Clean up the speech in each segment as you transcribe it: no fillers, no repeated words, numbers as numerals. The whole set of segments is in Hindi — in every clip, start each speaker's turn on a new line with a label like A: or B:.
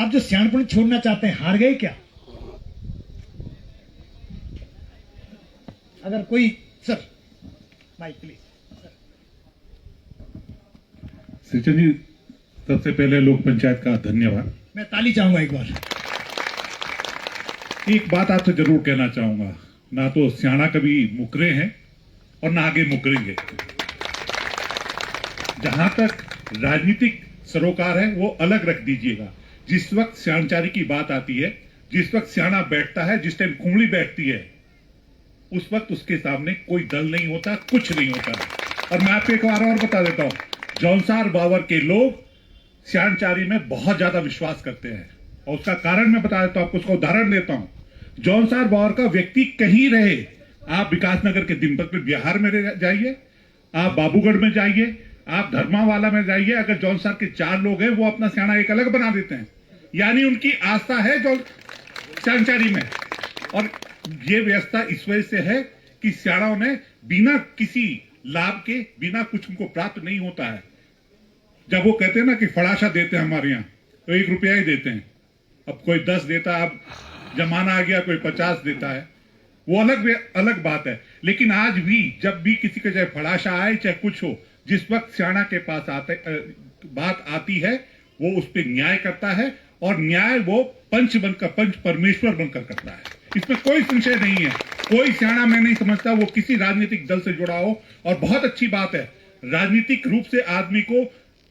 A: आप जो सियाणपन छोड़ना चाहते हैं हार गए क्या? अगर कोई sir mic please.
B: Sachin ji, सबसे पहले लोक पंचायत का धन्यवाद।
A: मैं ताली चाहूंगा एक बार।
B: एक बात आपसे जरूर कहना चाहूंगा, ना तो सियाणा कभी मुकरे हैं और ना आगे मुकरेंगे। जहां तक राजनीतिक सरोकार है वो अलग रख दीजिएगा। जिस वक्त सियाणचारी की बात आती है, जिस वक्त सियाणा बैठता है, जिस टाइम कुंबड़ी बैठती है, उस वक्त उसके सामने कोई दल नहीं होता, कुछ नहीं होता। और मैं आपको एक बार और बता देता हूं, जौनसार बावर के लोग सियाणचारी में बहुत ज्यादा विश्वास करते हैं और उसका कारण मैं बता देता हूं आपको, उसका उदाहरण देता हूं। जौनसार बावर का व्यक्ति कहीं रहे, आप विकासनगर के दिनपत में बिहार में जाइए, आप बाबूगढ़ में जाइए, आप धर्मावाला में जाइए, अगर जौनसार के 4 लोग हैं वो अपना सियाणा एक अलग बना देते हैं। यानी उनकी आस्था है जो सियाणचारी में। और ये व्यवस्था इस वजह से है कि सियाणाओं ने बिना किसी लाभ के, बिना कुछ उनको प्राप्त नहीं होता है। जब वो कहते हैं ना कि फड़ाशा देते हैं हमारे यहाँ, तो 1 रुपया ही देते हैं। अब कोई 10 देता है, अब जमाना आ गया कोई 50 देता है, वो अलग बात है। लेकिन आज भी जब भी किसी के चाहे फड़ाशा आए चाहे कुछ हो, जिस वक्त सियाणा के पास बात आती है वो उस पर न्याय करता है और न्याय वो पंच परमेश्वर बनकर करता है। इसमें कोई संशय नहीं है। कोई सियाणा मैं नहीं समझता वो किसी राजनीतिक दल से जुड़ा हो। और बहुत अच्छी बात है, राजनीतिक रूप से आदमी को,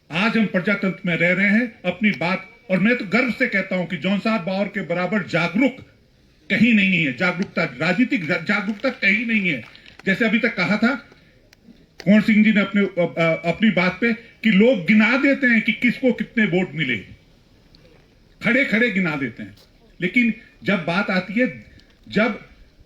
B: आज हम प्रजातंत्र में रह रहे हैं, अपनी बात, और मैं तो गर्व से कहता हूं कि जौनसार बावर के बराबर जागरूक कहीं नहीं है। जागरूकता, राजनीतिक जागरूकता कहीं नहीं है। जैसे अभी तक कहा था कुंवर सिंह जी ने अपनी बात पे कि लोग गिना देते हैं कि किसको कितने वोट मिले, खड़े खड़े गिना देते हैं। लेकिन जब बात आती है, जब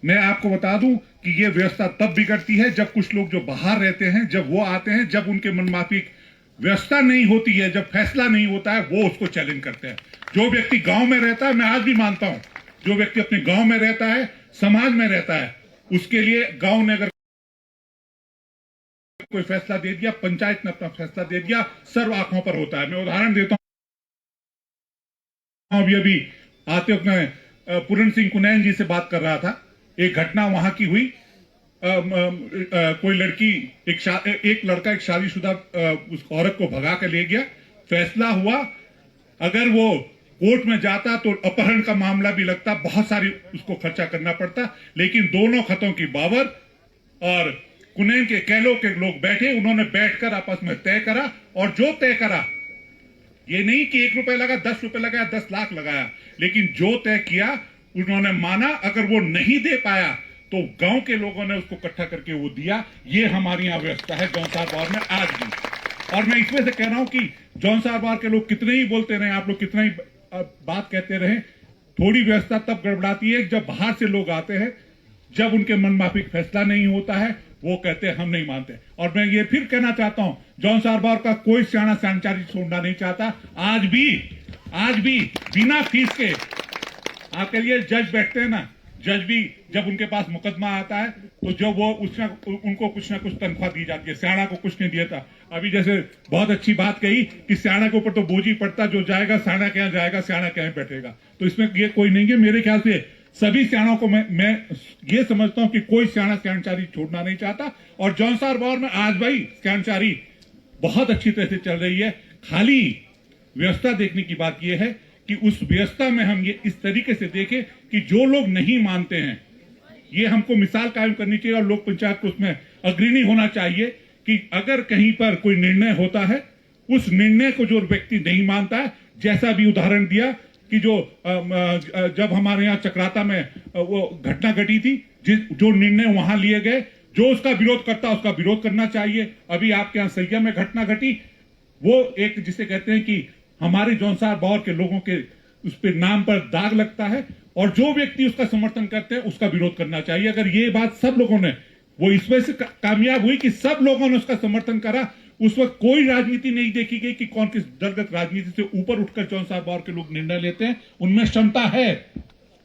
B: मैं आपको बता दूं कि यह व्यवस्था तब बिगड़ती है जब कुछ लोग जो बाहर रहते हैं, जब वो आते हैं, जब उनके मनमाफिक व्यवस्था नहीं होती है, जब फैसला नहीं होता है, वो उसको चैलेंज करते हैं। जो व्यक्ति गांव में रहता है, मैं आज भी मानता हूं, जो व्यक्ति अपने गांव में रहता है, समाज में रहता है, उसके लिए गांव ने अगर कोई फैसला दे दिया, पंचायत ने अपना फैसला दे दिया, सर्व आंखों पर होता है। मैं उदाहरण देता हूं, अभी आते वक्त मैं पूरन सिंह कुनैन जी से बात कर रहा था। एक घटना वहां की हुई, कोई लड़की, एक लड़का एक शादीशुदा उस औरत को भगा कर ले गया। फैसला हुआ, अगर वो कोर्ट में जाता तो अपहरण का मामला भी लगता, बहुत सारी उसको खर्चा करना पड़ता। लेकिन दोनों खतों की बावर और कुनैन के कैलो के लोग बैठे, उन्होंने बैठकर आपस में तय करा, और जो तय करा, ये नहीं कि 1 रुपया लगा, 10 रुपए लगाया, 10 लाख लगाया, लेकिन जो तय किया उन्होंने माना। अगर वो नहीं दे पाया तो गांव के लोगों ने उसको इकट्ठा करके वो दिया। ये हमारी यहां व्यवस्था है जौनसार बावर में आज भी। और मैं इसमें से कह रहा हूं कि जौनसार बावर के लोग कितने ही बोलते रहे, आप लोग कितना ही बात कहते रहे, थोड़ी व्यवस्था तब गड़बड़ाती है जब बाहर से लोग आते हैं, जब उनके मनमाफिक फैसला नहीं होता है, वो कहते हैं हम नहीं मानते। और मैं ये फिर कहना चाहता हूं, जौनसार बावर का कोई सियाणा सियाणचारी छोड़ना नहीं चाहता। आज भी बिना फीस के, आपके लिए जज बैठते हैं ना, जज भी जब उनके पास मुकदमा आता है तो जो वो उनको कुछ ना कुछ तनख्वाह दी जाती है। सियाणा को कुछ नहीं दिया था। अभी जैसे बहुत अच्छी बात कही कि सियाणा के ऊपर तो बोझ ही पड़ता, जो जाएगा सियाणा के यहाँ जाएगा, सियाणा के यहाँ बैठेगा। तो इसमें ये कोई नहीं है। मेरे ख्याल से सभी सियाणों को मैं ये समझता हूं कि कोई सियाणा सियाणचारी छोड़ना नहीं चाहता। और जौनसार बावर में आज भाई सियाणचारी बहुत अच्छी तरह से चल रही है। खाली व्यवस्था देखने की बात यह है कि उस व्यवस्था में हम ये इस तरीके से देखें कि जो लोग नहीं मानते हैं, ये हमको मिसाल कायम करनी चाहिए और लोक पंचायत को उसमें अग्रणी होना चाहिए कि अगर कहीं पर कोई निर्णय होता है, उस निर्णय को जो व्यक्ति नहीं मानता है, जैसा भी उदाहरण दिया कि जब हमारे यहाँ चक्राता में वो घटना घटी थी, जो निर्णय वहां लिए गए, जो उसका विरोध करता उसका विरोध करना चाहिए। अभी आपके यहाँ सैया में घटना घटी, वो एक जिसे कहते हैं कि हमारे जौनसार बावर के लोगों के उस पर नाम पर दाग लगता है, और जो व्यक्ति उसका समर्थन करते हैं उसका विरोध करना चाहिए। अगर ये बात सब लोगों ने, वो इस वजह से कामयाब हुई कि सब लोगों ने उसका समर्थन करा। उस वक्त कोई राजनीति नहीं देखी गई कि कौन किस दलगत राजनीति से ऊपर उठकर जौनसार बावर के लोग निर्णय लेते हैं, उनमें क्षमता है।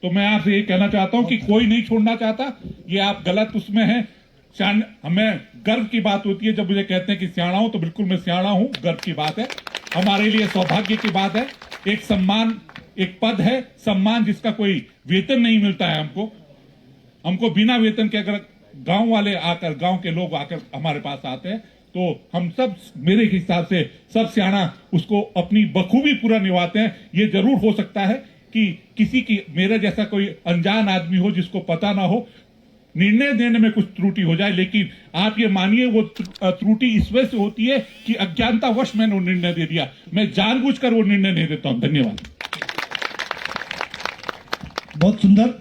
B: तो मैं आपसे ये कहना चाहता हूं कि कोई नहीं छोड़ना चाहता, ये आप गलत उसमें हैं। हमें गर्व की बात होती है जब मुझे कहते हैं कि सियाणा हूं, तो बिल्कुल मैं सियाणा हूं, गर्व की बात है, हमारे लिए सौभाग्य की बात है। एक सम्मान, एक पद है, सम्मान, जिसका कोई वेतन नहीं मिलता है हमको बिना वेतन के अगर गांव वाले आकर, गांव के लोग आकर हमारे पास आते हैं तो हम सब, मेरे हिसाब से सब सियाना उसको अपनी बखूबी पूरा निभाते हैं। ये जरूर हो सकता है कि किसी की, मेरे जैसा कोई अनजान आदमी हो जिसको पता ना हो, निर्णय देने में कुछ त्रुटि हो जाए, लेकिन आप ये मानिए वो त्रुटि इस वजह से होती है कि अज्ञानतावश मैंने वो निर्णय दे दिया। मैं जानबूझकर वो निर्णय नहीं देता हूं। धन्यवाद।
A: बहुत सुंदर।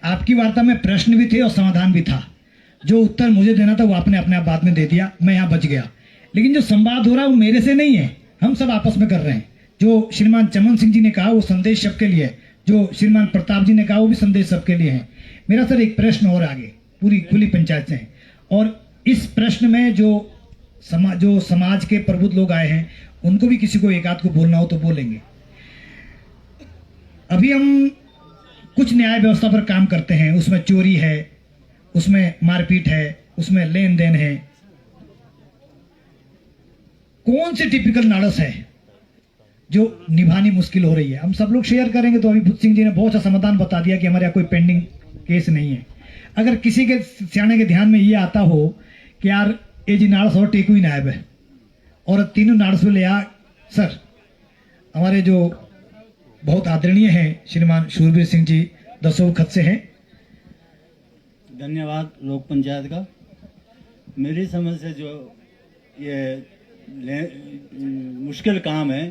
A: आपकी वार्ता में प्रश्न भी थे और समाधान भी था। जो उत्तर मुझे देना था वो आपने अपने आप बाद में दे दिया, मैं यहाँ बच गया। लेकिन जो संवाद हो रहा है वो मेरे से नहीं है, हम सब आपस में कर रहे हैं। जो श्रीमान चमन सिंह जी ने कहा वो संदेश सबके लिए है, जो श्रीमान प्रताप जी ने कहा वो भी संदेश सबके लिए है। मेरा सर एक प्रश्न और आगे पूरी खुली पंचायत से है, और इस प्रश्न में जो समाज के प्रबुद्ध लोग आए हैं उनको भी किसी को एक आध को बोलना हो तो बोलेंगे। अभी हम कुछ न्याय व्यवस्था पर काम करते हैं, उसमें चोरी है, उसमें मारपीट है, उसमें लेन देन है। कौन सी टिपिकल नाड़स है जो निभानी मुश्किल हो रही है? हम सब लोग शेयर करेंगे। तो अभी बुद्ध सिंह जी ने बहुत अच्छा समाधान बता दिया कि हमारे यहाँ कोई पेंडिंग केस नहीं है। अगर किसी के सियाने के ध्यान में ये आता हो कि यार ये जी नाड़स और टेकू ही नायब है और तीनों नाड़स में ले आ, सर हमारे जो बहुत आदरणीय हैं श्रीमान शूरवीर सिंह जी दसों खत से हैं।
C: धन्यवाद लोक पंचायत का। मेरी समझ से जो ये मुश्किल काम है,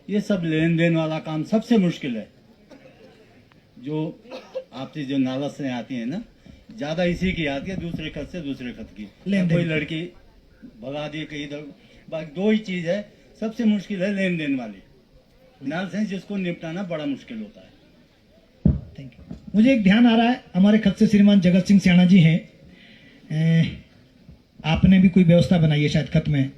C: ये सब लेन देन वाला काम सबसे मुश्किल है। जो आपसी जो नाराज़ आती है ना, ज्यादा इसी की आती है, दूसरे खत से दूसरे खत की। कोई लड़की भगा दी कहीं इधर, बाकी दो ही चीज है सबसे मुश्किल है, लेन देन वाली नाराज़, जिसको निपटाना बड़ा मुश्किल होता है।
A: Thank you. मुझे एक ध्यान आ रहा है, हमारे खत से श्रीमान जगत सिंह सियाना जी हैं, आपने भी कोई व्यवस्था बनाई है शायद खत में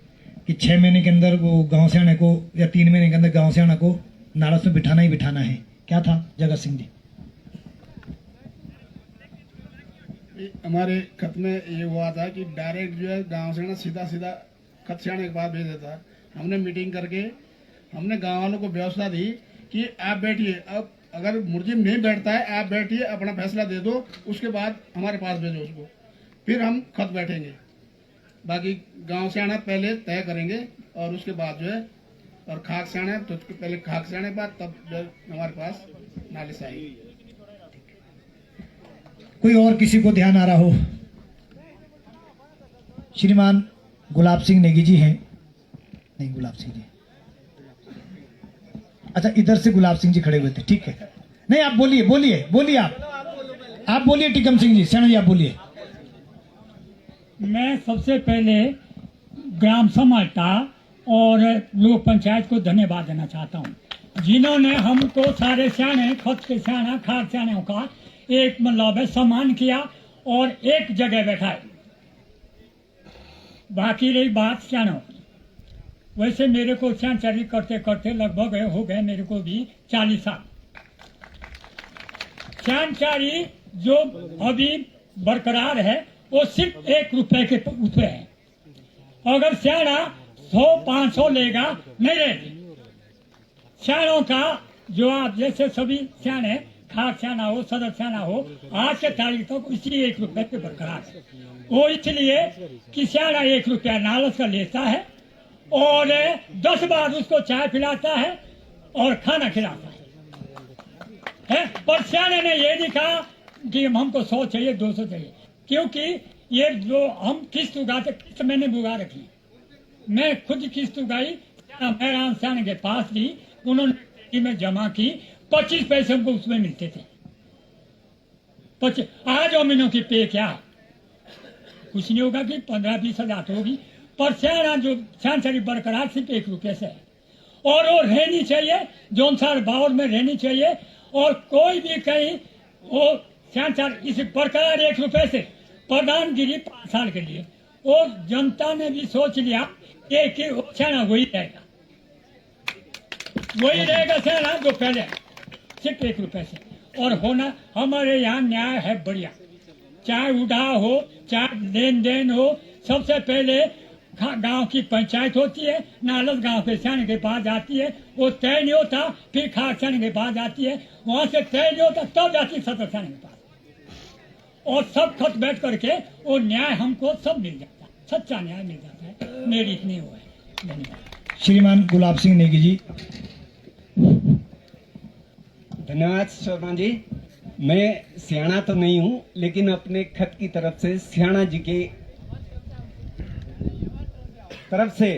A: कि 6 महीने के अंदर वो गांव सियाने को या 3 महीने के अंदर गांव सियाना को नाराज में बिठाना ही बिठाना है। क्या था जगत सिंह जी?
D: हमारे खत में ये हुआ था कि डायरेक्ट जो है गांव सियाना सीधा सीधा खत सियाने के बाद भेज देता। हमने मीटिंग करके हमने गांव वालों को व्यवस्था दी कि आप बैठिए, अब अगर मुर्जिम नहीं बैठता है आप बैठिए, अपना फैसला दे दो, उसके बाद हमारे पास भेजो उसको, फिर हम खत बैठेंगे। बाकी गांव सियाना पहले तय करेंगे और उसके बाद जो है, और खाक सियाना तो पहले खाक सियाने के बाद तब जो हमारे पास नालिश आएगी।
A: कोई और किसी को ध्यान आ रहा हो? श्रीमान गुलाब सिंह नेगी जी हैं? नहीं, गुलाब सिंह जी, अच्छा इधर से गुलाब सिंह जी खड़े हुए थे, ठीक है। नहीं आप बोलिए बोलिए बोलिए, आप बोलिए टिकम सिंह जी, सियाना जी आप बोलिए।
E: मैं सबसे पहले ग्राम समाजता और लोक पंचायत को धन्यवाद देना चाहता हूं, जिन्होंने हमको सारे सियाने, खत के सियाना, खाक सियानों का एक मतलब है सम्मान किया और एक जगह बैठाए। बाकी रही बात सियानों, वैसे मेरे को सियानचारी करते करते लगभग हो गए मेरे को भी 40 साल। सियानचारी जो अभी बरकरार है वो सिर्फ 1 रुपए के उसपे है। अगर सियाना 100-500 लेगा नहीं रहेगी। सियानों का जो आप जैसे सभी सियाने, खाक सियाना हो, सदर सियाना हो, आज के तारीख तक इसी 1 रुपए पे बरकरार है। वो इसलिए कि सियाना 1 रुपया नालस का लेता है और 10 बार उसको चाय पिलाता है और खाना खिलाता है। पर सियाने ने ये नहीं कहा कि हमको 100 चाहिए, 200 चाहिए, क्योंकि ये जो हम किस्त उगाते, किस्त मैंने उगा रखी, मैं खुद किस्त उगाई, मैं सियाने के पास दी, उन्होंने में जमा की, 25 पैसे हमको उसमें मिलते थे। आज अमीनों की पे क्या कुछ नहीं होगा कि 15-20 हजार तो होगी, पर सियाना जो सियानचारी बरकरार सिर्फ 1 रुपये से है और वो रहनी चाहिए, जौनसार बावर में रहनी चाहिए। और कोई भी कहीं वो सियानचार इस बरकरार 1 रुपये से प्रधानगिरी 5 साल के लिए, और जनता ने भी सोच लिया कि सियाना वही रहेगा, वही रहेगा सियाना जो पहले सिर्फ 1 रुपये से। और होना हमारे यहाँ न्याय है बढ़िया, चाहे उड़ा हो चाहे लेन देन हो, सबसे पहले गांव की पंचायत होती है, नालस गांव के सियाने के पास जाती है, वो तय नहीं होता, फिर खाक सियाने के पास जाती है, वहां से तय नहीं होता तब जाती है सदर सियाने के पास, और सब खत बैठ करके वो न्याय हमको सब मिल जाता है, सच्चा न्याय मिल जाता है। मेरी इतनी वो है। धन्यवाद।
A: श्रीमान गुलाब सिंह नेगी जी।
F: धन्यवाद शर्मा जी। मैं सियाणा तो नहीं हूं, लेकिन अपने खत की तरफ से सियाणा जी के तरफ से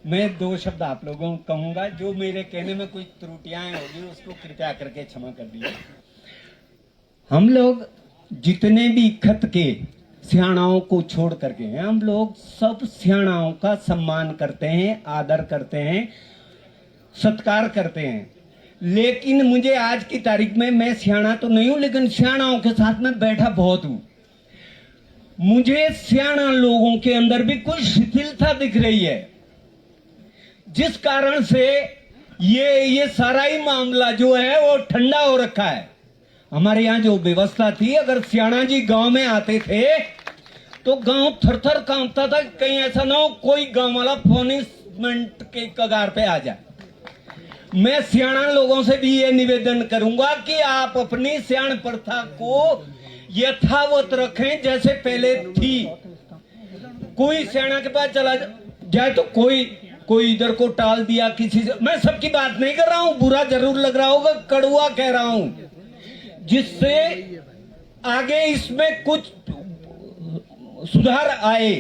F: मैं 2 शब्द आप लोगों को कहूंगा। जो मेरे कहने में कोई त्रुटियां होगी उसको कृपया करके क्षमा कर दीजिए। हम लोग जितने भी खत के सियाणाओं को छोड़ करके हैं, हम लोग सब सियाणाओं का सम्मान करते हैं, आदर करते हैं, सत्कार करते हैं। लेकिन मुझे आज की तारीख में, मैं सियाणा तो नहीं हूं लेकिन सियाणाओं के साथ में बैठा बहुत हूं, मुझे सियाणा लोगों के अंदर भी कुछ शिथिलता दिख रही है, जिस कारण से ये सारा ही मामला जो है वो ठंडा हो रखा है। हमारे यहाँ जो व्यवस्था थी, अगर सियाणा जी गांव में आते थे तो गांव थर-थर कांपता था, कहीं ऐसा ना हो कोई गांव वाला पनिशमेंट के कगार पे आ जाए। मैं सियाणा लोगों से भी ये निवेदन करूंगा कि आप अपनी सियाण प्रथा को यथावत रखें जैसे पहले थी। कोई सियाणा के पास चला जाए तो कोई इधर को टाल दिया किसी से। मैं सबकी बात नहीं कर रहा हूं, बुरा जरूर लग रहा होगा, कड़वा कह रहा हूं, जिससे आगे इसमें कुछ सुधार आए।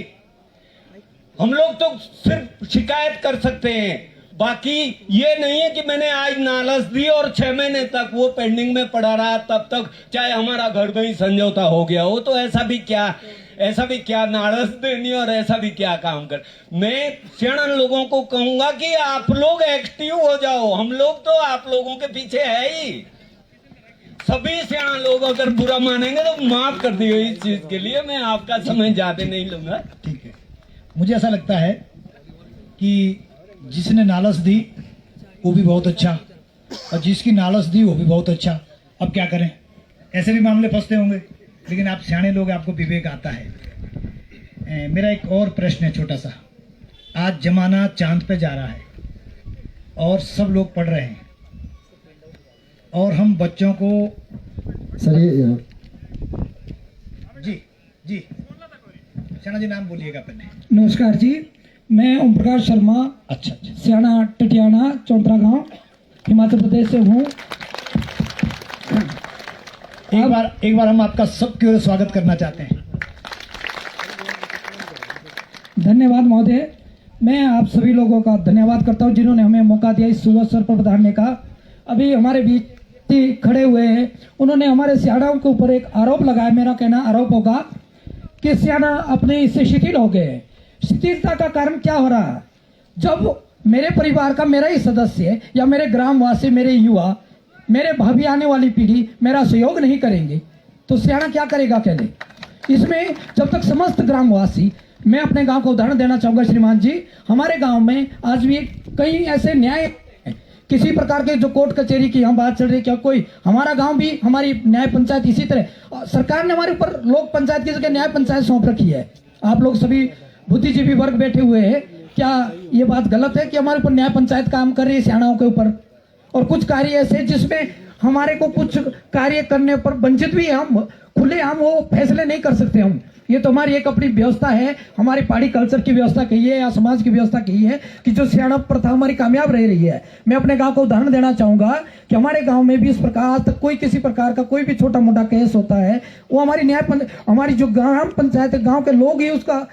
F: हम लोग तो सिर्फ शिकायत कर सकते हैं, बाकी ये नहीं है कि मैंने आज नालस दी और 6 महीने तक वो पेंडिंग में पड़ा रहा, तब तक चाहे हमारा घर में ही समझौता हो गया हो। तो ऐसा भी क्या नालस देनी और ऐसा भी क्या काम कर। मैं सियाणा लोगों को कहूंगा कि आप लोग एक्टिव हो जाओ। हम लोग तो आप लोगों के पीछे है ही। सभी सियाणा लोग अगर बुरा मानेंगे तो माफ कर दियो इस चीज के लिए। मैं आपका समय ज्यादा नहीं लूंगा।
A: ठीक है, मुझे ऐसा लगता है कि जिसने नालस दी वो भी बहुत अच्छा, और जिसकी नालस दी वो भी बहुत अच्छा। अब क्या करें, ऐसे भी मामले फंसते होंगे, लेकिन आप सियाणे लोग, आपको विवेक आता है। मेरा एक और प्रश्न है छोटा सा। आज जमाना चांद पे जा रहा है और सब लोग पढ़ रहे हैं, और हम बच्चों को जी सियाणा जी नाम बोलिएगा पहले।
G: नमस्कार जी, मैं ओम प्रकाश शर्मा,
A: अच्छा,
G: सियाणा टटियाना चौंतरा गांव, हिमाचल प्रदेश से हूँ।
A: एक बार हम आपका सबकी ओर स्वागत करना चाहते हैं।
G: धन्यवाद महोदय। मैं आप सभी लोगों का धन्यवाद करता हूं जिन्होंने हमें मौका दिया इस शुभ अवसर पर पधारने का। अभी हमारे बीच खड़े हुए हैं, उन्होंने हमारे सियाणाओं के ऊपर एक आरोप लगाया। मेरा कहना आरोप होगा कि सियाणा अपने इससे शिथिल हो गए। शिथिलता का कारण क्या हो रहा है? जब मेरे परिवार का मेरा ही सदस्य या मेरे ग्रामवासी, मेरे युवा, मेरे भावी आने वाली पीढ़ी मेरा सहयोग नहीं करेंगे तो सियाणा क्या करेगा अकेले? इसमें जब तक समस्त ग्रामवासी, मैं अपने गांव को उदाहरण देना चाहूंगा श्रीमान जी। हमारे गांव में आज भी कई ऐसे न्याय, किसी प्रकार के जो कोर्ट कचहरी की हम बात चल रही है, क्या कोई हमारा गांव भी, हमारी न्याय पंचायत इसी तरह, सरकार ने हमारे ऊपर लोक पंचायत की जगह न्याय पंचायत सौंप रखी है। आप लोग सभी बुद्धिजीवी वर्ग बैठे हुए हैं, क्या ये बात गलत है कि हमारे ऊपर न्याय पंचायत काम कर रही है सियाणाओं के ऊपर? और कुछ कार्य ऐसे जिसमें हमारे को कुछ कार्य करने पर वंचित भी, हम खुले हम वो फैसले नहीं कर सकते। हम ये तो हमारी एक अपनी व्यवस्था है, हमारी पहाड़ी कल्चर की व्यवस्था कही है या समाज की व्यवस्था कही है कि जो सियाणा प्रथा हमारी कामयाब रह रही है। मैं अपने गांव को उदाहरण देना चाहूंगा कि हमारे गांव में भी इस प्रकार आज तक कोई किसी प्रकार का कोई भी छोटा मोटा केस होता है, वो हमारी हमारी जो ग्राम पंचायत, गाँव के लोग ही उसका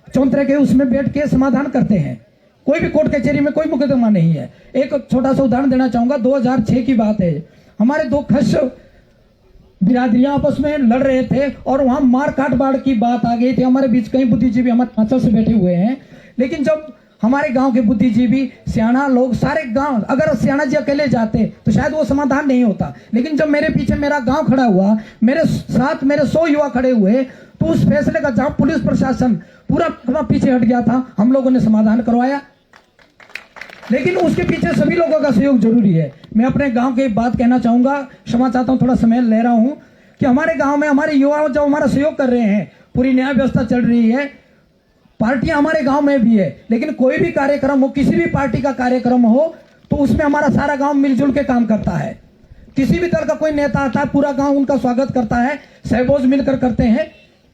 G: चौंतरे के उसमें बैठ के समाधान करते हैं। कोई भी कोर्ट कचहरी में कोई मुकदमा नहीं है। एक छोटा सा उदाहरण देना चाहूंगा, 2006 की बात है। हमारे 2 खस बिरादरियां आपस में लड़ रहे थे और वहां मार काट बाढ़ की बात आ गई थी। हमारे बीच कई बुद्धिजीवी हमारे हिमाचल से बैठे हुए हैं, लेकिन जब हमारे गांव के बुद्धिजीवी, सियाणा लोग, सारे गांव, अगर सियाणा जी अकेले जाते तो शायद वो समाधान नहीं होता। लेकिन जब मेरे पीछे मेरा गांव खड़ा हुआ, मेरे साथ मेरे 100 युवा खड़े हुए, तो उस फैसले का जहां पुलिस प्रशासन पूरा पीछे हट गया था, हम लोगों ने समाधान करवाया। लेकिन उसके पीछे सभी लोगों का सहयोग जरूरी है। मैं अपने गांव की बात कहना चाहूंगा, क्षमा चाहता हूं थोड़ा समय ले रहा हूं, कि हमारे गांव में हमारे युवा जो हमारा सहयोग कर रहे हैं, पूरी न्याय व्यवस्था चल रही है, पार्टियां हमारे गांव में भी है, लेकिन कोई भी कार्यक्रम हो, किसी भी पार्टी का कार्यक्रम हो, तो उसमें हमारा सारा गांव मिलजुल के काम करता है। किसी भी तरह का कोई नेता आता है, पूरा गांव उनका स्वागत करता है, सहबोज मिलकर करते हैं।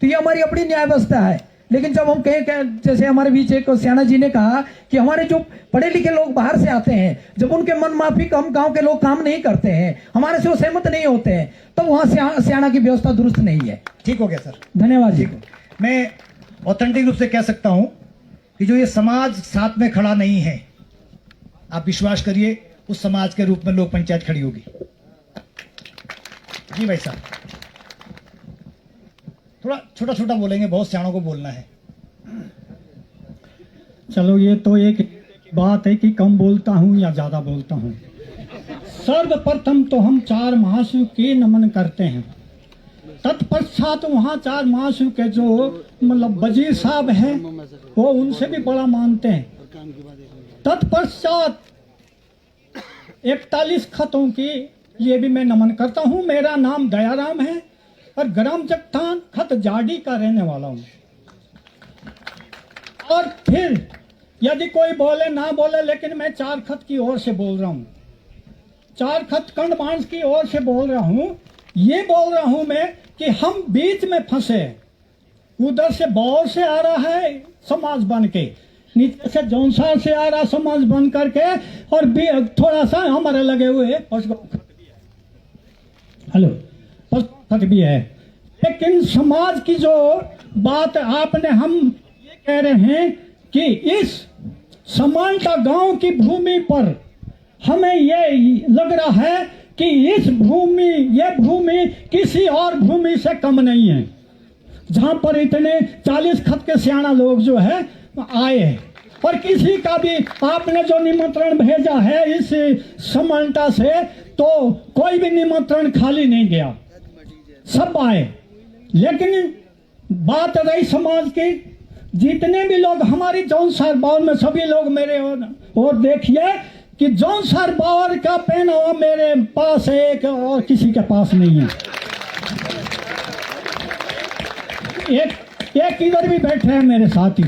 G: तो ये हमारी अपनी न्याय व्यवस्था है। लेकिन जब हम कहें, जैसे हमारे बीच एक सियाना जी ने कहा कि हमारे जो पढ़े लिखे लोग बाहर से आते हैं, जब उनके मन माफिक हम गांव के लोग काम नहीं करते हैं, हमारे से वो सहमत नहीं होते हैं, तो वहां सियाना की व्यवस्था दुरुस्त नहीं है।
A: ठीक हो गया सर,
G: धन्यवाद जी।
A: मैं ऑथेंटिक रूप से कह सकता हूं कि जो ये समाज साथ में खड़ा नहीं है, आप विश्वास करिए उस समाज के रूप में लोक पंचायत खड़ी होगी। जी भाई साहब, थोड़ा छोटा छोटा बोलेंगे, बहुत सियाणों को बोलना है।
E: चलो, ये तो एक बात है कि कम बोलता हूँ या ज्यादा बोलता हूँ। सर्वप्रथम तो हम 4 महाशिव के नमन करते हैं। तत्पश्चात वहाँ 4 महाशिव के जो मतलब वजीर साहब हैं, वो उनसे भी बड़ा मानते हैं। तत्पश्चात 41 खतों की ये भी मैं नमन करता हूँ। मेरा नाम दयाराम है और ग्राम जगतान खत जाडी का रहने वाला हूँ। और फिर यदि कोई बोले ना बोले, लेकिन मैं 4 खत की ओर से बोल रहा हूँ, 4 खत खंड बांस की ओर से बोल रहा हूँ। ये बोल रहा हूँ मैं कि हम बीच में फंसे, उधर से बौर से आ रहा है समाज बन के, नीचे से जौनसार से आ रहा समाज बन करके, और भी थोड़ा सा हमारे लगे हुए हेलो खत भी है। लेकिन समाज की जो बात आपने, हम ये कह रहे हैं कि इस समानता गांव की भूमि पर हमें ये लग रहा है कि ये भूमि किसी और भूमि से कम नहीं है, जहां पर इतने 40 खत के सियाना लोग जो है आए हैं। और किसी का भी आपने जो निमंत्रण भेजा है इस समानता से, तो कोई भी निमंत्रण खाली नहीं गया, सब आए। लेकिन बात रही समाज की, जितने भी लोग हमारी जौनसार बावर में, सभी लोग मेरे और देखिए कि जौनसार बावर का पहनावा मेरे पास है, एक और किसी के पास नहीं है। एक इधर भी बैठे हैं मेरे साथी।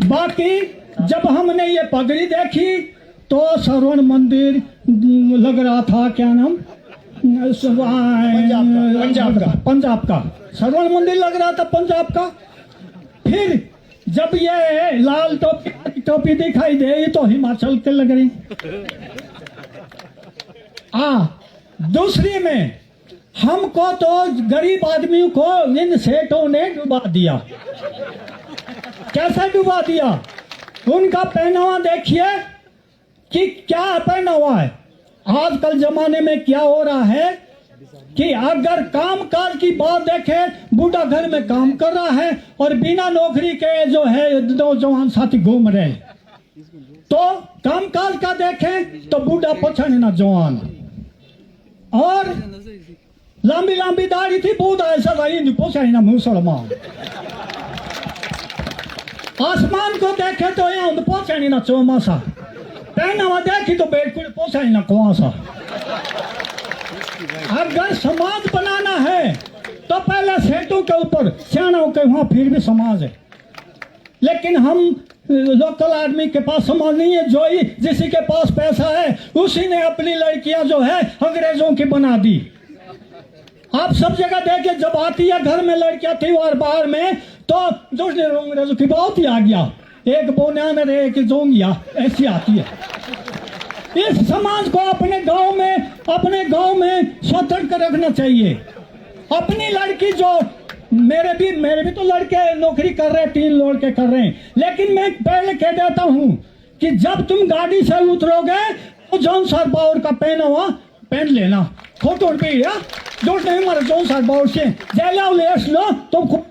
E: बाकी जब हमने ये पगड़ी देखी तो श्रवण मंदिर लग रहा था, क्या नाम, पंजाब का श्रवण मंदिर लग रहा था, पंजाब का। फिर जब ये लाल टोपी दिखाई दे तो हिमाचल के लग रही। दूसरी में हमको तो गरीब आदमी को इन सेठों ने डुबा दिया। कैसे डुबा दिया? उनका पहनावा देखिए कि क्या पहनावा है। आजकल जमाने में क्या हो रहा है कि अगर काम काज की बात देखें, बूढ़ा घर में काम कर रहा है और बिना नौकरी के जो है नौजवान साथी घूम रहे। तो काम काज का देखें तो बूढ़ा पछाने ना जवान, और लंबी लंबी दाढ़ी थी, बूढ़ा ऐसा रही पोछाने ना मुसलमान। आसमान को देखे तो यहाँ पोछाने ना चौमासा, पहनावा देखी तो बिल्कुल पोछाने ना कुआसा। अगर समाज बनाना है तो पहले सेठों के ऊपर, सियाणों के वहां फिर भी समाज है, लेकिन हम लोकल आदमी के पास समाज नहीं है। जो ही जिसी के पास पैसा है उसी ने अपनी लड़कियां जो है अंग्रेजों की बना दी। आप सब जगह देखिए, जब आती है घर में लड़कियां थी और बाहर में, तो दूसरे अंग्रेजों की बहुत ही आ गया, एक बोनिया में एक जोंगिया ऐसी आती है। इस समाज को अपने गांव में स्वतंत्र रखना चाहिए। अपनी लड़की जो मेरे भी तो लड़के नौकरी कर रहे हैं, 3 लड़के कर रहे हैं, लेकिन मैं पहले कह देता हूं कि जब तुम गाड़ी से उतरोगे तो जौनसार बावर का पहनावा पहन लेना। फोटो रुपया जो नहीं हमारे जौनसार बावर से जैला लेस लो तो खूब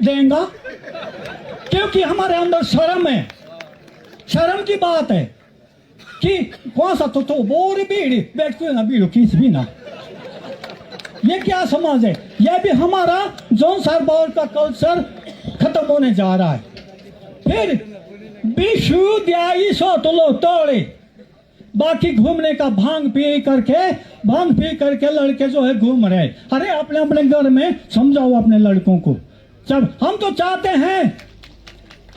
E: देंगे, क्योंकि हमारे अंदर शर्म है। शर्म की बात है कि कौन सा तो बोर बीड़ी बैठ ना बीड़ो किस भी ना, ये क्या समाज है? यह भी हमारा जौनसार बावर का कल्चर खत्म होने जा रहा है। फिर विश्वविद्यालय सो तो लो तोड़े, बाकी घूमने का भांग पी करके लड़के जो है घूम रहे। अरे अपने अपने घर में समझाओ अपने लड़कों को। जब हम तो चाहते हैं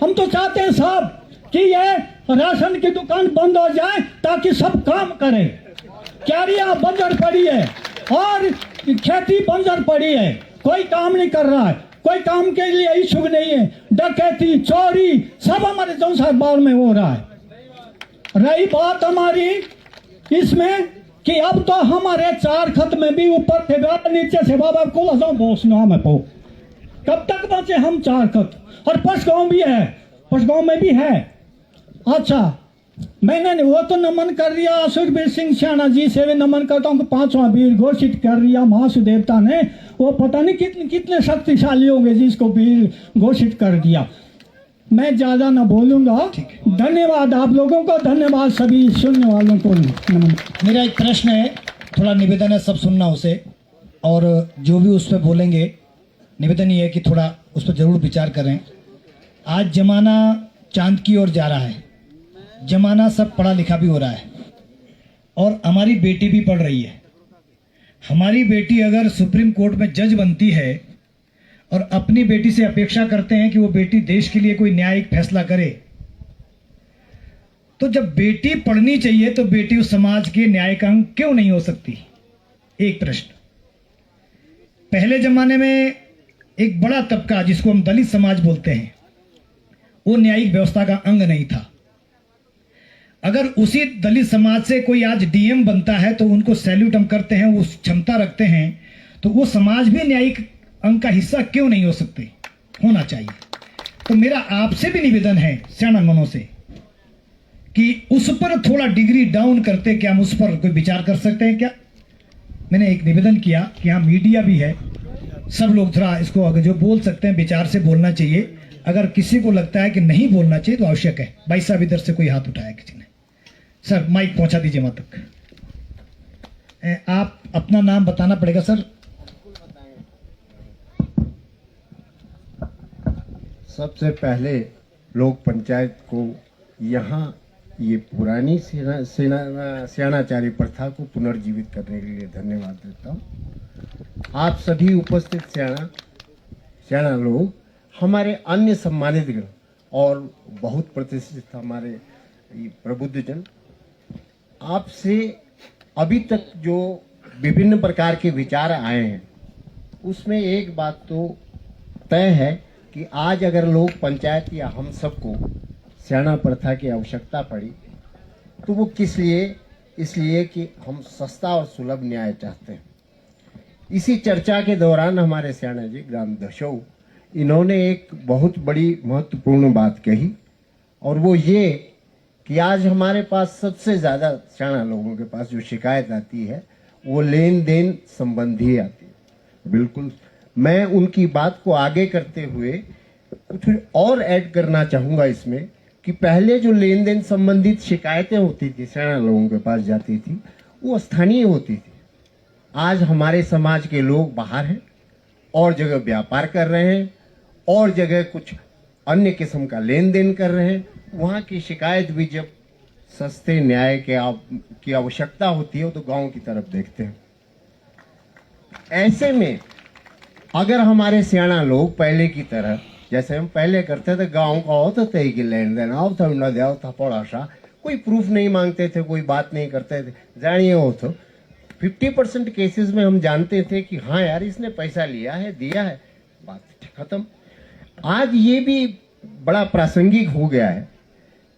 E: हम तो चाहते हैं साहब कि ये राशन की दुकान बंद हो जाए ताकि सब काम करें। क्यारियां बंजर पड़ी है और खेती बंजर पड़ी है, कोई काम नहीं कर रहा है, कोई काम के लिए इच्छुक नहीं है। डकैती चोरी सब हमारे जौनसार बाढ़ में हो रहा है। रही बात हमारी इसमें कि अब तो हमारे 4 खत में भी ऊपर थे नीचे से बाबा को बोसना में पो कब तक बचे हम 4 खत। और पसगांव भी है, पसगांव में भी है। अच्छा मैंने वो तो नमन कर दिया सुखबीर सिंह सियाना जी से भी नमन करता हूँ कि 5वां वीर घोषित कर दिया महासु देवता ने। वो पता नहीं कितने शक्तिशाली होंगे जिसको वीर घोषित कर दिया। मैं ज्यादा ना बोलूंगा। धन्यवाद आप लोगों को, धन्यवाद सभी सुनने वालों को। नमन।
A: मेरा एक प्रश्न है, थोड़ा निवेदन है सब सुनना उसे, और जो भी उस पर बोलेंगे निवेदन ये है कि थोड़ा उस पर जरूर विचार करें। आज जमाना चांद की ओर जा रहा है, जमाना सब पढ़ा लिखा भी हो रहा है, और हमारी बेटी भी पढ़ रही है। हमारी बेटी अगर सुप्रीम कोर्ट में जज बनती है और अपनी बेटी से अपेक्षा करते हैं कि वो बेटी देश के लिए कोई न्यायिक फैसला करे, तो जब बेटी पढ़नी चाहिए तो बेटी उस समाज के न्यायिक अंग क्यों नहीं हो सकती? एक प्रश्न। पहले जमाने में एक बड़ा तबका जिसको हम दलित समाज बोलते हैं, वो न्यायिक व्यवस्था का अंग नहीं था। अगर उसी दलित समाज से कोई आज डीएम बनता है तो उनको सैल्यूट हम करते हैं, उस क्षमता रखते हैं, तो वो समाज भी न्यायिक अंग का हिस्सा क्यों नहीं हो सकते? होना चाहिए। तो मेरा आपसे भी निवेदन है सियाणमनों से कि उस पर थोड़ा डिग्री डाउन करते, क्या हम उस पर कोई विचार कर सकते हैं क्या? मैंने एक निवेदन किया कि यहाँ मीडिया भी है, सब लोग थोड़ा इसको अगर जो बोल सकते हैं विचार से बोलना चाहिए। अगर किसी को लगता है कि नहीं बोलना चाहिए तो आवश्यक है। भाई साहब इधर से कोई हाथ उठाया किसी ने? सर माइक पहुंचा दीजिए वहां तक। आप अपना नाम बताना पड़ेगा सर।
H: सबसे पहले लोक पंचायत को यहाँ ये पुरानी सियाणाचारी प्रथा को पुनर्जीवित करने के लिए धन्यवाद देता हूँ। आप सभी उपस्थित सियाणा लोग, हमारे अन्य सम्मानित गण और बहुत प्रतिष्ठित हमारे प्रबुद्धजन, आपसे अभी तक जो विभिन्न प्रकार के विचार आए हैं उसमें एक बात तो तय है कि आज अगर लोक पंचायत या हम सबको सियाणा प्रथा की आवश्यकता पड़ी तो वो किस लिए? इसलिए कि हम सस्ता और सुलभ न्याय चाहते हैं। इसी चर्चा के दौरान हमारे सियाणा जी ग्राम दशऊ, इन्होंने एक बहुत बड़ी महत्वपूर्ण बात कही, और वो ये कि आज हमारे पास सबसे ज़्यादा सियाणा लोगों के पास जो शिकायत आती है वो लेन देन संबंधी आती है। बिल्कुल, मैं उनकी बात को आगे करते हुए कुछ और ऐड करना चाहूँगा इसमें कि पहले जो लेन देन संबंधित शिकायतें होती थी, सियाणा लोगों के पास जाती थी, वो स्थानीय होती थी। आज हमारे समाज के लोग बाहर हैं और जगह व्यापार कर रहे हैं और जगह कुछ अन्य किस्म का लेन देन कर रहे हैं। वहाँ की शिकायत भी जब सस्ते न्याय की आवश्यकता होती है तो गांव की तरफ देखते हैं। ऐसे में अगर हमारे सियाणा लोग पहले की तरह जैसे हम पहले करते थे, गांव का हो तो तय की लेन देन आओ था न दो था पड़ा सा, कोई प्रूफ नहीं मांगते थे, कोई बात नहीं करते थे, जानिए हो तो 50% केसेस में हम जानते थे कि हाँ यार इसने पैसा लिया है, दिया है, बात खत्म। आज ये भी बड़ा प्रासंगिक हो गया है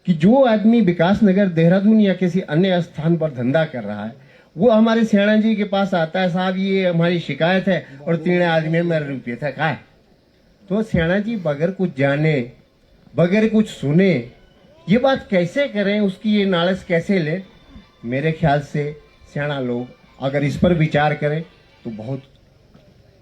H: कि जो आदमी विकासनगर, देहरादून या किसी अन्य स्थान पर धंधा कर रहा है वो हमारे सियाणा जी के पास आता है, साहब ये हमारी शिकायत है और 3 आदमी मेरे रुपये था का। तो सियाणा जी बगैर कुछ जाने, बगैर कुछ सुने ये बात कैसे करें, उसकी ये नालस कैसे ले? मेरे ख्याल से सियाणा लोग अगर इस पर विचार करें तो बहुत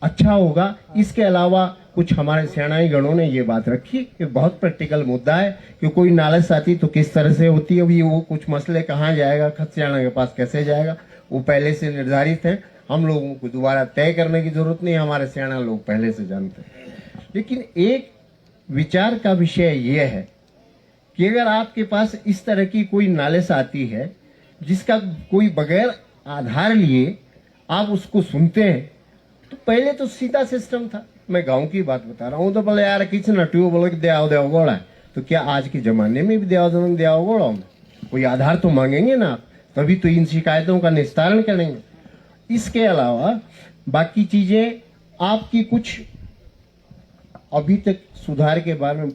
H: अच्छा होगा। इसके अलावा कुछ हमारे सियाणाई गणों ने ये बात रखी कि बहुत प्रैक्टिकल मुद्दा है कि कोई नालस आती तो किस तरह से होती है, अभी वो कुछ मसले कहाँ जाएगा, खत सियाणा के पास कैसे जाएगा, वो पहले से निर्धारित है। हम लोगों को दोबारा तय करने की जरूरत नहीं, हमारे सियाणा लोग पहले से जानते हैं। लेकिन एक विचार का विषय यह है कि अगर आपके पास इस तरह की कोई नालिश आती है जिसका कोई बगैर आधार लिए आप उसको सुनते हैं, तो पहले तो सीधा सिस्टम था। मैं गांव की बात बता रहा हूँ, तो बोले यार किसी न ट्यूब बोले दे आओ गोड़ा तो क्या आज के जमाने में भी दिया होगा? कोई आधार तो मांगेंगे ना, तभी तो इन शिकायतों का निस्तारण करेंगे। इसके अलावा बाकी चीजें आपकी कुछ अभी तक सुधार के बारे में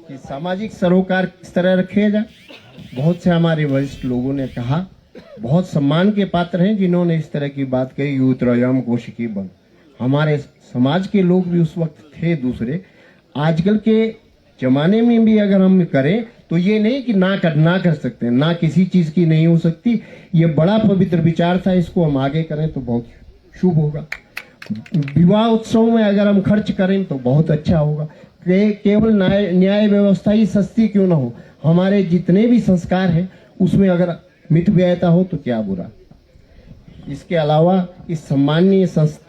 H: कि सामाजिक सरोकार किस तरह रखे जाए। बहुत से हमारे वरिष्ठ लोगों ने कहा, बहुत सम्मान के पात्र हैं जिन्होंने इस तरह की बात कही, यूत्रयम कोशिकी बन। हमारे समाज के लोग भी उस वक्त थे दूसरे। आजकल के जमाने में भी अगर हम करें तो ये नहीं कि ना कर सकते, ना किसी चीज की नहीं हो सकती। ये बड़ा पवित्र विचार था, इसको हम आगे करें तो बहुत शुभ होगा। विवाह उत्सव में अगर हम खर्च करें तो बहुत अच्छा होगा। केवल न्याय व्यवस्था ही सस्ती क्यों ना हो, हमारे जितने भी संस्कार हैं उसमें अगर मित व्ययता हो तो क्या बुरा। इसके अलावा इस सम्मानीय संस्था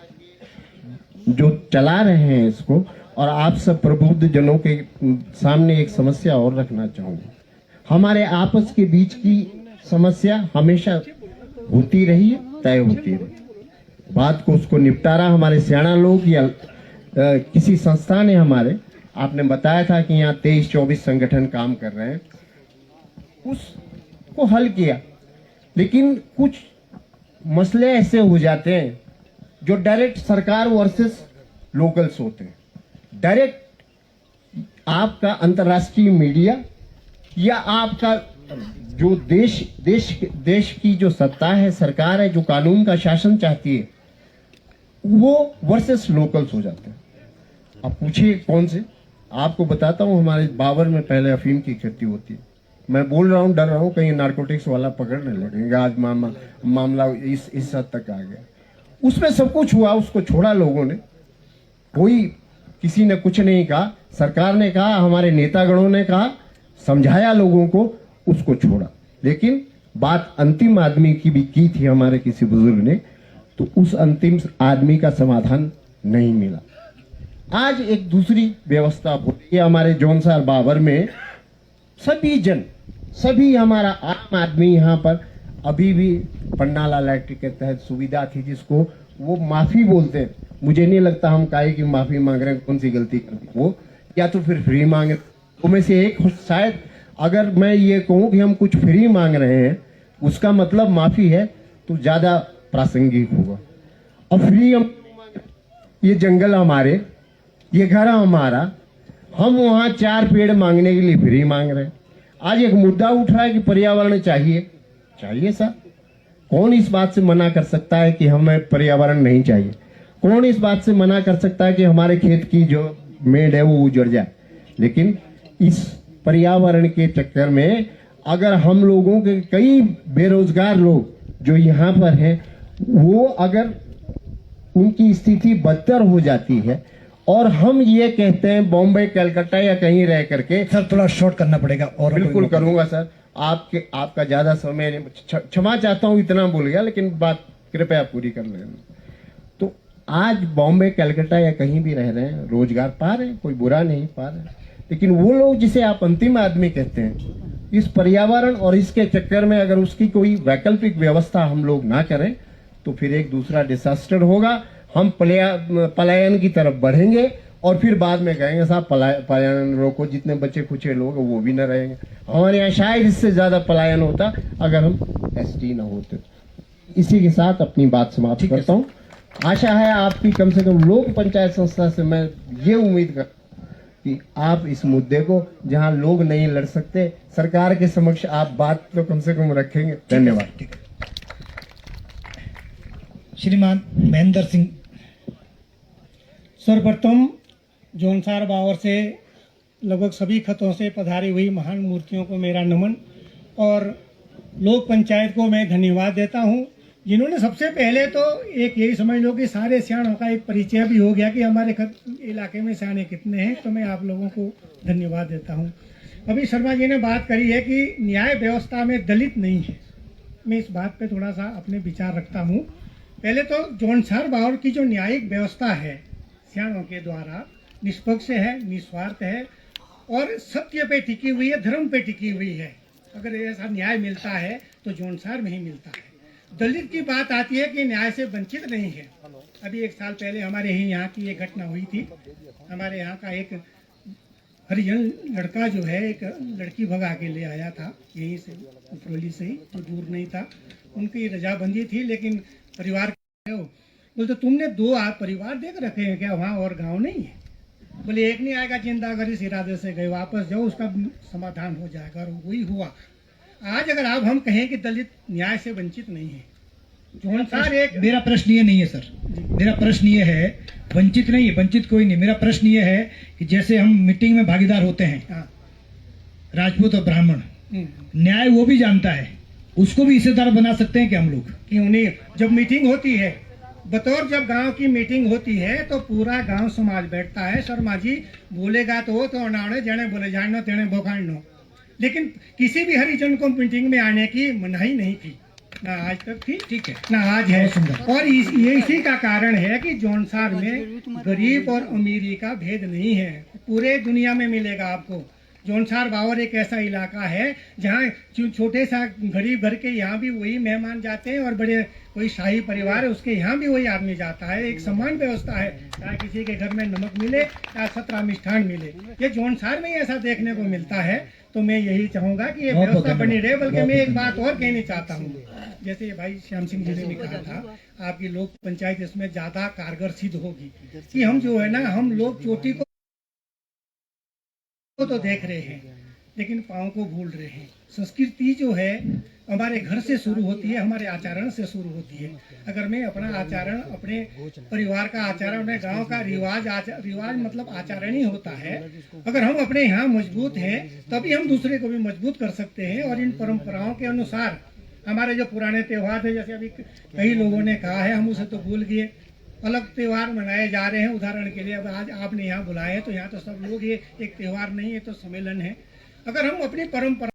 H: जो चला रहे हैं इसको, और आप सब प्रबुद्ध जनों के सामने एक समस्या और रखना चाहूंगा। हमारे आपस के बीच की समस्या हमेशा होती रही है, तय होती रही। बात को उसको निपटारा हमारे सियाणा लोग या किसी संस्था ने हमारे, आपने बताया था कि यहाँ 23-24 संगठन काम कर रहे हैं, उसको हल किया। लेकिन कुछ मसले ऐसे हो जाते हैं जो डायरेक्ट सरकार वर्सेस लोकल्स होते हैं। डायरेक्ट आपका अंतर्राष्ट्रीय मीडिया या आपका जो देश की जो सत्ता है, सरकार है, जो कानून का शासन चाहती है, वो वर्सेस लोकल्स हो जाते हैं। अब पूछिए कौन से? आपको बताता हूँ, हमारे बाबर में पहले अफीम की खेती होती है। मैं बोल रहा हूँ, डर रहा हूँ कहीं नारकोटिक्स वाला पकड़ने लगेगा। आज मामला इस हद तक आ गया। उसमें सब कुछ हुआ, उसको छोड़ा लोगों ने, कोई किसी ने कुछ नहीं कहा। सरकार ने कहा, हमारे नेतागणों ने कहा, समझाया लोगों को, उसको छोड़ा। लेकिन बात अंतिम आदमी की भी की थी हमारे किसी बुजुर्ग ने, तो उस अंतिम आदमी का समाधान नहीं मिला। आज एक दूसरी व्यवस्था होती है हमारे जौनसार बाबर में। सभी हमारा आम आदमी यहाँ पर अभी भी पन्ना लाल एक्ट के तहत सुविधा थी, जिसको वो माफी बोलते हैं। मुझे नहीं लगता हम काहे की माफी मांग रहे हैं, कौन सी गलती कर दी वो, या तो फिर फ्री मांग रहे। तो में से एक शायद अगर मैं ये कहूँ कि हम कुछ फ्री मांग रहे हैं, उसका मतलब माफी है, तो ज्यादा प्रासंगिक होगा। और फ्री हम, ये जंगल हमारे, ये घर हमारा, हम वहां 4 पेड़ मांगने के लिए फ्री मांग रहे हैं। आज एक मुद्दा उठ रहा है कि पर्यावरण चाहिए सर। कौन इस बात से मना कर सकता है कि हमें पर्यावरण नहीं चाहिए? कौन इस बात से मना कर सकता है कि हमारे खेत की जो मेड़ है वो उजड़ जाए? लेकिन इस पर्यावरण के चक्कर में अगर हम लोगों के कई बेरोजगार लोग जो यहाँ पर हैं, वो अगर उनकी स्थिति बदतर हो जाती है, और हम ये कहते हैं बॉम्बे, कलकत्ता या कहीं रह करके।
A: सर थोड़ा शॉर्ट करना पड़ेगा। और
H: बिल्कुल करूंगा सर, आपका ज्यादा समय नहीं, क्षमा चाहता हूं इतना बोल गया, लेकिन बात कृपया पूरी कर लेना। तो आज बॉम्बे, कलकत्ता या कहीं भी रह रहे हैं, रोजगार पा रहे हैं, कोई बुरा नहीं पा रहे, लेकिन वो लोग जिसे आप अंतिम आदमी कहते हैं, इस पर्यावरण और इसके चक्कर में अगर उसकी कोई वैकल्पिक व्यवस्था हम लोग ना करें तो फिर एक दूसरा डिसास्टर होगा। हम पलायन की तरफ बढ़ेंगे और फिर बाद में कहेंगे साहब पलायन रोको, जितने बच्चे खुचे लोग वो भी न रहेंगे। हमारे यहाँ शायद इससे ज्यादा पलायन होता अगर हम एसटी न होते। इसी के साथ अपनी बात समाप्त करता हूँ। आशा है आपकी, कम से कम लोक पंचायत संस्था से मैं ये उम्मीद करता हूँ कि आप इस मुद्दे को, जहाँ लोग नहीं लड़ सकते, सरकार के समक्ष आप बात तो कम से कम रखेंगे। धन्यवाद।
A: श्रीमान महेंद्र सिंह।
I: सर्वप्रथम जौनसार बावर से लगभग सभी खतों से पधारी हुई महान मूर्तियों को मेरा नमन, और लोक पंचायत को मैं धन्यवाद देता हूं, जिन्होंने सबसे पहले तो एक यही समझ लो कि सारे सियाणों का एक परिचय भी हो गया कि हमारे इलाके में सियाणे कितने हैं। तो मैं आप लोगों को धन्यवाद देता हूं। अभी शर्मा जी ने बात करी है कि न्याय व्यवस्था में दलित नहीं है। मैं इस बात पे थोड़ा सा अपने विचार रखता हूं। पहले तो जौनसार बावर की जो न्यायिक व्यवस्था है सियाणों के द्वारा, निष्पक्ष है, निस्वार्थ है और सत्य पे टिकी हुई है, धर्म पे टिकी हुई है। अगर ऐसा न्याय मिलता है तो जौनसार में ही मिलता है। दलित की बात आती है कि न्याय से वंचित नहीं है। अभी 1 साल पहले हमारे ही यहाँ की एक घटना हुई थी। हमारे यहाँ का एक हरिजन लड़का जो है एक लड़की भगा के ले आया था, यहीं से उपरोली से ही, तो दूर नहीं था। उनकी रजाबंदी थी, लेकिन परिवार बोलते तुमने 2 परिवार देख रखे हैं क्या वहाँ, और गांव नहीं है? बोले एक नहीं आएगा जिंदा, अगर इस इरादे से गए वापस जाओ, उसका समाधान हो जाएगा। और वही हुआ। आज अगर आप हम कहें कि दलित न्याय से वंचित नहीं है, जौनसार एक
A: मेरा प्रश्न ये नहीं है सर, मेरा प्रश्न ये है, वंचित नहीं है, वंचित कोई नहीं। मेरा प्रश्न ये है कि जैसे हम मीटिंग में भागीदार होते हैं,
I: हाँ,
A: राजपूत और ब्राह्मण, न्याय वो भी जानता है, उसको भी हिस्सेदार बना सकते हैं क्या हम लोग?
I: कि उन्हें जब मीटिंग होती है, बतौर जब गांव की मीटिंग होती है तो पूरा गांव समाज बैठता है। शर्मा जी बोलेगा तो अनाड़े जने बोले जानो तेने बोखाड़नो, लेकिन किसी भी हरिजन को मीटिंग में आने की मनाही नहीं थी, ना आज तक थी, ठीक है, ना आज है। और ये इसी का कारण है कि जौनसार में गरीब और अमीरी का भेद नहीं है। पूरे दुनिया में मिलेगा आपको। जौनसार बावर एक ऐसा इलाका है जहाँ छोटे सा गरीब घर के यहाँ भी वही मेहमान जाते हैं, और बड़े कोई शाही परिवार है उसके यहाँ भी वही आदमी जाता है। एक समान व्यवस्था है, चाहे किसी के घर में नमक मिले या 17 मिष्ठान मिले। ये जौनसार में ही ऐसा देखने को मिलता है। तो मैं यही चाहूंगा कि ये व्यवस्था बनी रहे। बल्कि मैं एक बात और कहना चाहता हूँ, जैसे भाई श्याम सिंह जी ने भी कहा था, आपकी लोक पंचायत इसमें ज्यादा कारगर सिद्ध होगी कि हम जो है ना, हम लोग चोटी को तो देख रहे हैं लेकिन पाँव को भूल रहे हैं। संस्कृति जो है हमारे घर से शुरू होती है, हमारे आचरण से शुरू होती है। अगर मैं अपना आचरण, अपने परिवार का आचरण, अपने गांव का रिवाज मतलब आचरण ही होता है। अगर हम अपने यहाँ मजबूत हैं तभी हम दूसरे को भी मजबूत कर सकते हैं। और इन परंपराओं के अनुसार हमारे जो पुराने त्योहार थे, जैसे अभी कई लोगों ने कहा है, हम उसे तो भूल गए, अलग त्योहार मनाए जा रहे हैं। उदाहरण के लिए अब आज आपने यहाँ बुलाए तो यहाँ तो सब लोग, ये एक त्योहार नहीं है तो सम्मेलन है। अगर हम अपनी परंपरा